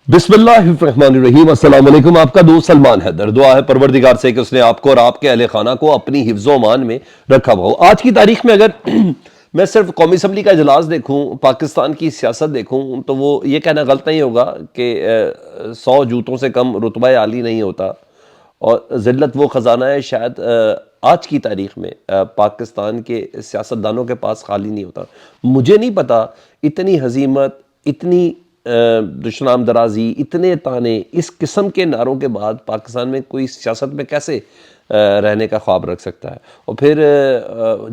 बिस्मिल्लाहिर्रहमानिर्रहीम। अस्सलाम वालेकुम। आपका दोस्त सलमान हैदर। दुआ है परवरदिगार से कि उसने आपको और आपके अहले खाना को अपनी हिफ्ज़ो अमान में रखा हुआ हो। आज की तारीख में अगर मैं सिर्फ कौमी असम्बली का इजलास देखूं, पाकिस्तान की सियासत देखूं, तो वो ये कहना गलत नहीं होगा कि 100 जूतों से कम रुतबा आली नहीं होता। और ज़िल्लत वो ख़जाना है शायद आज की तारीख में पाकिस्तान के सियासतदानों के पास खाली नहीं होता। मुझे नहीं पता इतनी हजीमत, इतनी दुश्मन दराजी, इतने ताने, इस किस्म के नारों के बाद पाकिस्तान में कोई सियासत में कैसे रहने का ख्वाब रख सकता है। और फिर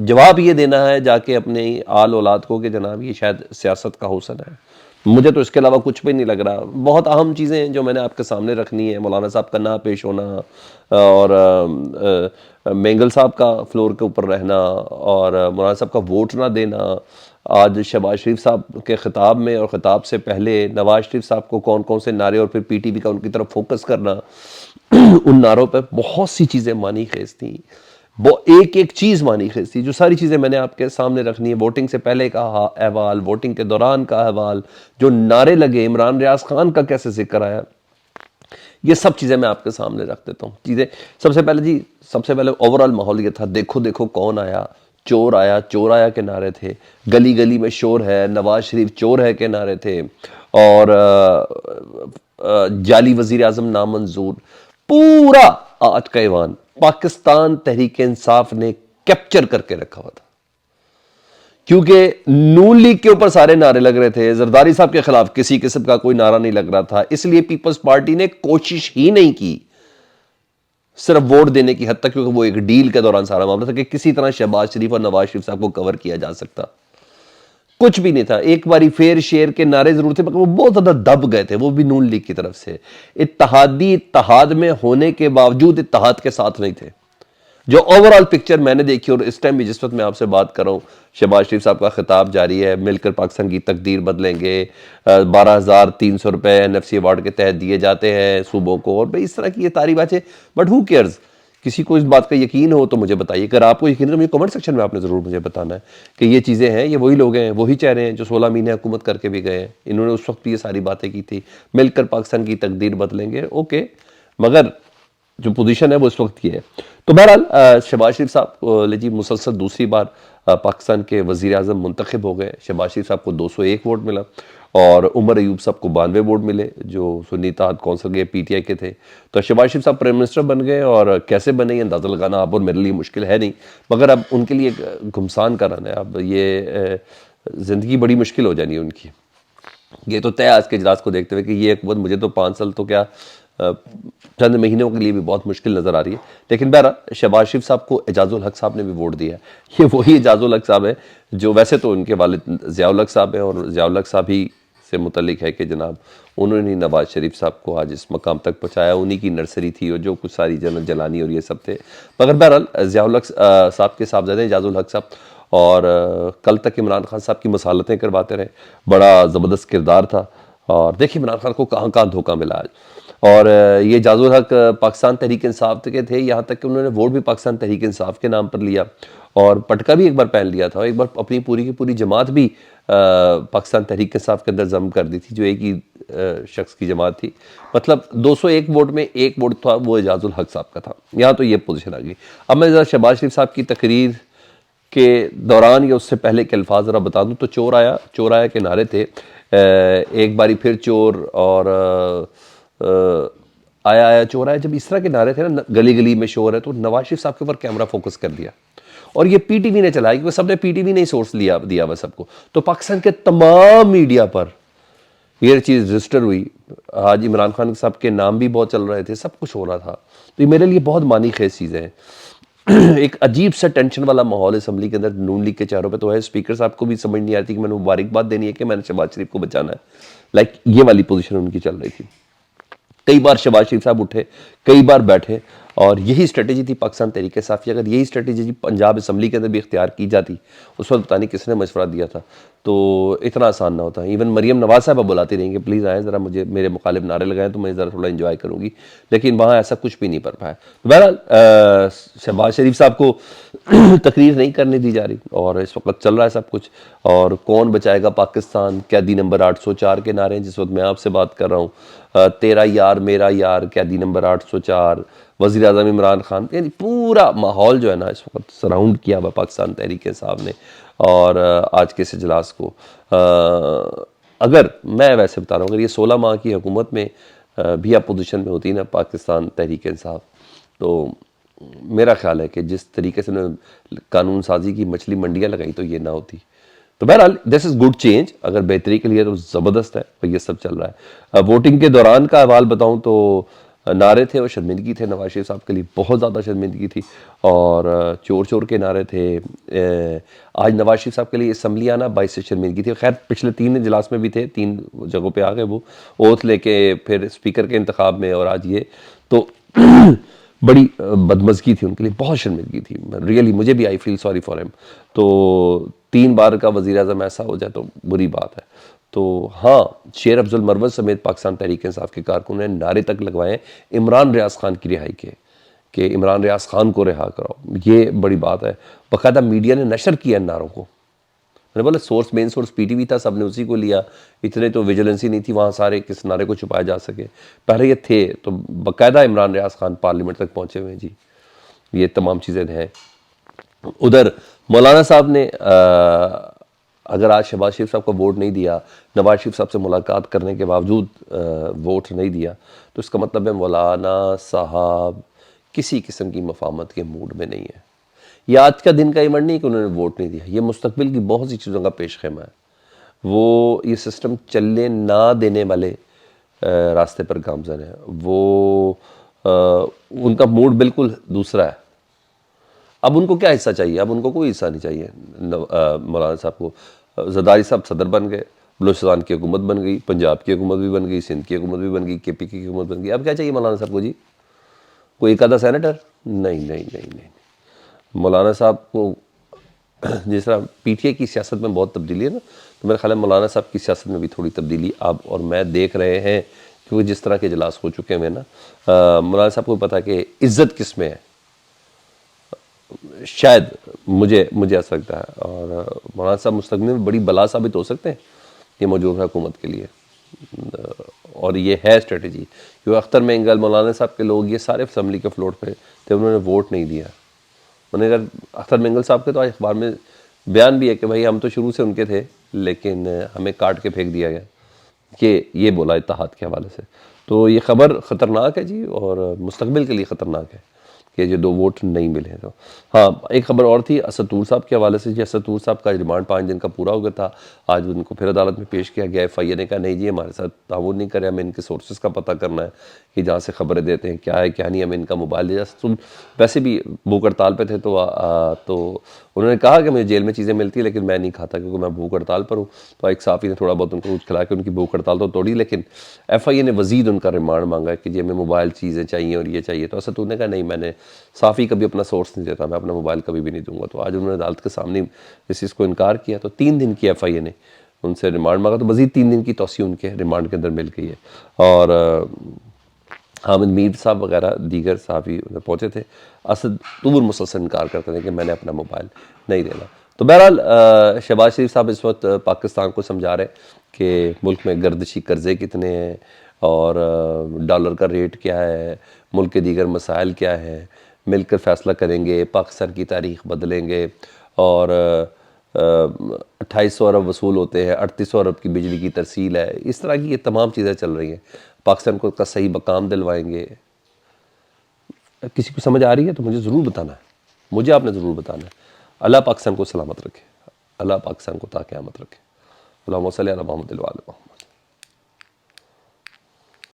जवाब ये देना है जाके अपने आल औलाद को कि जनाब ये शायद सियासत का हुस्न है। मुझे तो इसके अलावा कुछ भी नहीं लग रहा। बहुत अहम चीज़ें हैं जो मैंने आपके सामने रखनी है। मौलाना साहब का ना पेश होना और मेंगल साहब का फ्लोर के ऊपर रहना और मौलाना साहब का वोट ना देना। आज शहबाज शरीफ साहब के ख़िताब में और ख़िताब से पहले नवाज शरीफ साहब को कौन कौन से नारे और फिर पीटीवी का उनकी तरफ फोकस करना उन नारों पर बहुत सी चीज़ें मानी खेज थी। वो एक एक चीज़ मानी खेज थी। जो सारी चीज़ें मैंने आपके सामने रखनी है। वोटिंग से पहले का अहवाल, वोटिंग के दौरान का अहवाल, जो नारे लगे, इमरान रियाज खान का कैसे जिक्र आया, ये सब चीज़ें मैं आपके सामने रख देता हूँ। चीज़ें सबसे पहले ओवरऑल माहौल ये था, देखो देखो कौन आया, चोर आया के नारे थे। गली गली में शोर है, नवाज शरीफ चोर है के नारे थे। और जाली वजीर आजम नामंजूर, पूरा आज का ईवान पाकिस्तान तहरीक इंसाफ ने कैप्चर करके रखा हुआ था। क्योंकि नून लीग के ऊपर सारे नारे लग रहे थे, जरदारी साहब के खिलाफ किसी किस्म का कोई नारा नहीं लग रहा था। इसलिए पीपल्स पार्टी ने कोशिश ही नहीं की सिर्फ वोट देने की हद तक, क्योंकि वो एक डील के दौरान सारा मामला था कि किसी तरह शहबाज शरीफ और नवाज शरीफ साहब को कवर किया जा सकता। कुछ भी नहीं था। एक बारी फेर शेर के नारे जरूर थे, मगर वो बहुत ज्यादा दब गए थे, वो भी नून लीग की तरफ से। इत्तेहाद में होने के बावजूद इत्तेहाद के साथ नहीं थे। जो ओवरऑल पिक्चर मैंने देखी, और इस टाइम भी जिस वक्त मैं आपसे बात कर रहा हूँ, शहबाज शरीफ साहब का खिताब जारी है, मिलकर पाकिस्तान की तकदीर बदलेंगे, 12,300 रुपए NFC अवार्ड के तहत दिए जाते हैं सूबों को, और भाई इस तरह की ये सारी बातें। बट हु केयर्स, किसी को इस बात का यकीन हो तो मुझे बताइए। अगर आपको यकीन है तो मुझे कमेंट सेक्शन में आपने ज़रूर मुझे बताना है कि ये चीज़ें हैं, ये वही लोग हैं, वही चेहरे हैं जो 16 महीने हुकूमत करके भी गए हैं। इन्होंने उस वक्त भी ये सारी बातें की थी, मिलकर पाकिस्तान की तकदीर बदलेंगे, ओके, मगर जो पोजीशन है वो इस वक्त की है। तो बहरहाल शहबाज शरीफ साहब ले जी मुसलसल दूसरी बार पाकिस्तान के वज़ीर आज़म मुंतखब हो गए। शहबाज शरीफ साहब को 201 वोट मिला और उमर अयूब साहब को 92 वोट मिले, जो सुन्नी इत्तेहाद कौंसिल के PTI के थे। तो शहबाज शरीफ साहब प्राइम मिनिस्टर बन गए, और कैसे बने ये अंदाज़ा लगाना आप और मेरे लिए मुश्किल है नहीं, मगर अब उनके लिए घुमसान कराना है। अब ये ज़िंदगी बड़ी मुश्किल हो जानी है उनकी। ये तो तय आज के इजलास को देखते हुए कि ये हुकूमत मुझे तो 5 साल तो क्या चंद महीनों के लिए भी बहुत मुश्किल नज़र आ रही है। लेकिन बहरहाल शहबाज शरीफ साहब को एजाजुल हक साहब ने भी वोट दिया है। ये वही एजाजुल हक साहब है जो वैसे तो उनके वालिद ज़ियाउल हक साहब हैं, और ज़ियाउल हक साहब ही से मुतल्लिक है कि जनाब उन्होंने ही नवाज शरीफ साहब को आज इस मकाम तक पहुँचाया। उन्हीं की नर्सरी थी और जो कुछ सारी जन्नत जलानी और ये सब थे। मगर बहरहाल ज़ियाउल हक साहब के साहबजादे एजाजुल हक साहब, और कल तक इमरान खान साहब की मसालतें करवाते रहे। बड़ा ज़बरदस्त किरदार था, और देखिए इमरान खान को कहाँ कहाँ धोखा मिला आज। और ये एजाजुल हक पाकिस्तान तहरीक इंसाफ के थे, यहाँ तक कि उन्होंने वोट भी पाकिस्तान तहरीक इंसाफ के नाम पर लिया, और पटका भी एक बार पहन लिया था। एक बार अपनी पूरी की पूरी जमात भी पाकिस्तान तहरीक इंसाफ के अंदर जम कर दी थी, जो एक ही शख्स की जमात थी। मतलब 201 वोट में एक वोट था वो एजाजुल हक साहब का था। यहाँ तो ये पोजीशन आ गई। अब मैं ज़रा शहबाज शरीफ साहब की तकरीर के दौरान या उससे पहले के अल्फाज ज़रा बता दूँ तो चोर आया के नारे थे। एक बारी फिर चोर, और आया चोर आया, जब इस तरह के नारे थे ना, गली गली में शोर है, तो नवाज शरीफ साहब के ऊपर कैमरा फोकस कर दिया, और ये PTV ने चलाया, क्योंकि सबने PTV ने ही सोर्स दिया हुआ सबको। तो पाकिस्तान के तमाम मीडिया पर ये चीज़ रजिस्टर हुई। आज इमरान खान साहब के नाम भी बहुत चल रहे थे, सब कुछ हो रहा था। तो ये मेरे लिए बहुत मानी खेज चीज़ें हैं। एक अजीब सा टेंशन वाला माहौल असम्बली के अंदर नून लीग के चेहरों पे तो है। स्पीकर साहब को भी समझ नहीं आती कि मैंने मुबारकबाद देनी है कि मैंने शहबाज शरीफ को बचाना है। लाइक ये वाली पोजीशन उनकी चल रही थी। कई बार शहबाज शरीफ साहब उठे, कई बार बैठे, और यही स्ट्रेटेजी थी पाकिस्तान तहरीक इंसाफ की। अगर यही स्ट्रेटेजी पंजाब असम्बली के अंदर भी इख्तियार की जाती, उस वक्त पता नहीं किसने मशवरा दिया था, तो इतना आसान ना होता। इवन मरियम नवाज साहब बुलाती रहेंगे, प्लीज़ आएँ ज़रा, मुझे मेरे मुखालिफ नारे लगाएं तो मैं ज़रा थोड़ा इन्जॉय करूँगी, लेकिन वहाँ ऐसा कुछ भी नहीं कर पाया। तो बहरहाल शहबाज शरीफ साहब को تقریر نہیں کرنے دی جا رہی، اور اس وقت چل رہا ہے سب کچھ. اور کون بچائے گا پاکستان، قیدی نمبر 804 کے نعرے ہیں جس وقت میں آپ سے بات کر رہا ہوں. تیرا یار میرا یار، قیدی نمبر 804، وزیر اعظم عمران خان. یعنی پورا ماحول جو ہے نا اس وقت سراؤنڈ کیا ہوا پاکستان تحریک انصاف نے اور آج کے اس اجلاس کو. اگر میں ویسے بتا رہا ہوں، اگر یہ 16 ماہ کی حکومت میں بھی اپوزیشن میں ہوتی نا پاکستان تحریک انصاف، تو میرا خیال ہے کہ جس طریقے سے انہوں نے قانون سازی کی مچھلی منڈیاں لگائی تو یہ نہ ہوتی. تو بہرحال دس از گڈ چینج، اگر بہتری کے لیے تو زبردست ہے. یہ سب چل رہا ہے. ووٹنگ کے دوران کا حوال بتاؤں تو نعرے تھے اور شرمندگی تھے. نواز شریف صاحب کے لیے بہت زیادہ شرمندگی تھی اور چور چور کے نعرے تھے. آج نواز شریف صاحب کے لیے اسمبلی آنا باعث سے شرمندگی تھی. خیر پچھلے 3 اجلاس میں بھی تھے، 3 جگہوں پہ آ گئے وہ اوتھ لے کے، پھر اسپیکر کے انتخاب میں، اور آج یہ تو بڑی بدمزگی تھی ان کے لیے، بہت شرمندگی تھی. ریئلی مجھے بھی آئی فیل سوری فار ہم. تو 3 بار کا وزیر اعظم ایسا ہو جائے تو بری بات ہے. تو ہاں، شیر افضل مروت سمیت پاکستان تحریک انصاف کے کارکنوں نے نعرے تک لگوائے ہیں عمران ریاض خان کی رہائی کے، کہ عمران ریاض خان کو رہا کراؤ. یہ بڑی بات ہے. باقاعدہ میڈیا نے نشر کیا ان نعروں کو. میں نے بولا source, main source P T V تھا، سب نے اسی کو لیا. اتنے تو ویجیلنسی نہیں تھی وہاں سارے کس نعرے کو چھپایا جا سکے. پہلے یہ تھے تو باقاعدہ عمران ریاض خان پارلیمنٹ تک پہنچے ہوئے ہیں جی. یہ تمام چیزیں ہیں. ادھر مولانا صاحب نے اگر آج شہباز شریف صاحب کو ووٹ نہیں دیا، نواز شریف صاحب سے ملاقات کرنے کے باوجود ووٹ نہیں دیا، تو اس کا مطلب ہے مولانا صاحب کسی قسم کی مفاہمت کے موڈ میں نہیں ہے. یہ آج کا دن کا ایونٹ نہیں کہ انہوں نے ووٹ نہیں دیا، یہ مستقبل کی بہت سی چیزوں کا پیش خیمہ ہے. وہ یہ سسٹم چلنے نہ دینے والے راستے پر گامزن ہے. وہ ان کا موڈ بالکل دوسرا ہے. اب ان کو کیا حصہ چاہیے؟ اب ان کو کوئی حصہ نہیں چاہیے. مولانا صاحب کو زرداری صاحب صدر بن گئے، بلوچستان کی حکومت بن گئی، پنجاب کی حکومت بھی بن گئی، سندھ کی حکومت بھی بن گئی، کے پی کی حکومت بن گئی. اب کیا چاہیے مولانا صاحب کو جی؟ کوئی ایک آدھا سینیٹر؟ نہیں نہیں نہیں نہیں. مولانا صاحب کو جس طرح پی ٹی آئی کی سیاست میں بہت تبدیلی ہے نا، تو میرا خیال ہے مولانا صاحب کی سیاست میں بھی تھوڑی تبدیلی اب اور میں دیکھ رہے ہیں، کیونکہ جس طرح کے اجلاس ہو چکے ہیں نا، مولانا صاحب کو پتا کہ عزت کس میں ہے. شاید مجھے ایسا لگتا ہے. اور مولانا صاحب مستقبل میں بڑی بلا ثابت ہو سکتے ہیں یہ موجودہ حکومت کے لیے. اور یہ ہے اسٹریٹجی، کیونکہ اختر مینگل، مولانا صاحب کے لوگ یہ سارے اسمبلی کے فلور پہ تھے، انہوں نے ووٹ نہیں دیا. انہوں نے اگر اختر مینگل صاحب کے تو آج اخبار میں بیان بھی ہے کہ بھائی ہم تو شروع سے ان کے تھے لیکن ہمیں کاٹ کے پھینک دیا گیا، کہ یہ بولا اتحاد کے حوالے سے. تو یہ خبر خطرناک ہے جی، اور مستقبل کے لیے خطرناک ہے کہ یہ 2 ووٹ نہیں ملے. تو ہاں، ایک خبر اور تھی اسد طور صاحب کے حوالے سے جی. اسد طور صاحب کا ریمانڈ 5 دن کا پورا ہو گیا تھا. آج ان کو پھر عدالت میں پیش کیا گیا. ایف آئی اے نے کہا نہیں جی ہمارے ساتھ تعاون نہیں کرے، ہمیں ان کے سورسز کا پتہ کرنا ہے کہ جہاں سے خبریں دیتے ہیں کیا ہے کیا نہیں، ہمیں ان کا موبائل دیا. ویسے بھی بھوک ہڑتال پہ تھے تو انہوں نے کہا کہ مجھے جیل میں چیزیں ملتی ہیں لیکن میں نہیں کھاتا کیونکہ میں بھوک ہڑتال پر ہوں. تو ایک صحافی نے تھوڑا بہت ان کو کچھ کھلا کے ان کی بھوک ہڑتال تو توڑی، لیکن ایف آئی اے نے مزید ان کا ریمانڈ مانگا کہ جی ہمیں موبائل چیزیں چاہیے اور یہ چاہیے. تو اسد طور نے کہا نہیں، میں نے صحافی کبھی اپنا سورس نہیں دیتا، میں اپنا موبائل کبھی بھی نہیں دوں گا. تو آج انہوں نے عدالت کے سامنے اس چیز کو انکار کیا. تو 3 دن کی ایف آئی اے نے ان سے ریمانڈ مانگا، تو مزید 3 دن کی توسیع ان کے ریمانڈ کے اندر مل گئی ہے. اور حامد میر صاحب وغیرہ دیگر صحافی پہنچے تھے. اسد طور مسلسل انکار کرتے تھے کہ میں نے اپنا موبائل نہیں دینا. تو بہرحال شہباز شریف صاحب اس وقت پاکستان کو سمجھا رہے کہ ملک میں گردشی قرضے کتنے ہیں اور ڈالر کا ریٹ کیا ہے، ملک کے دیگر مسائل کیا ہیں، مل کر فیصلہ کریں گے، پاکستان کی تاریخ بدلیں گے. اور 2800 ارب وصول ہوتے ہیں، 3800 ارب کی بجلی کی ترسیل ہے. اس طرح کی یہ تمام چیزیں چل رہی ہیں. پاکستان کو کا صحیح مقام دلوائیں گے. کسی کو سمجھ آ رہی ہے تو مجھے ضرور بتانا ہے، مجھے آپ نے ضرور بتانا ہے. اللہ پاکستان کو سلامت رکھے، اللہ پاکستان کو تا قیامت رکھے. اللہم صلی علی محمد وعلی محمد.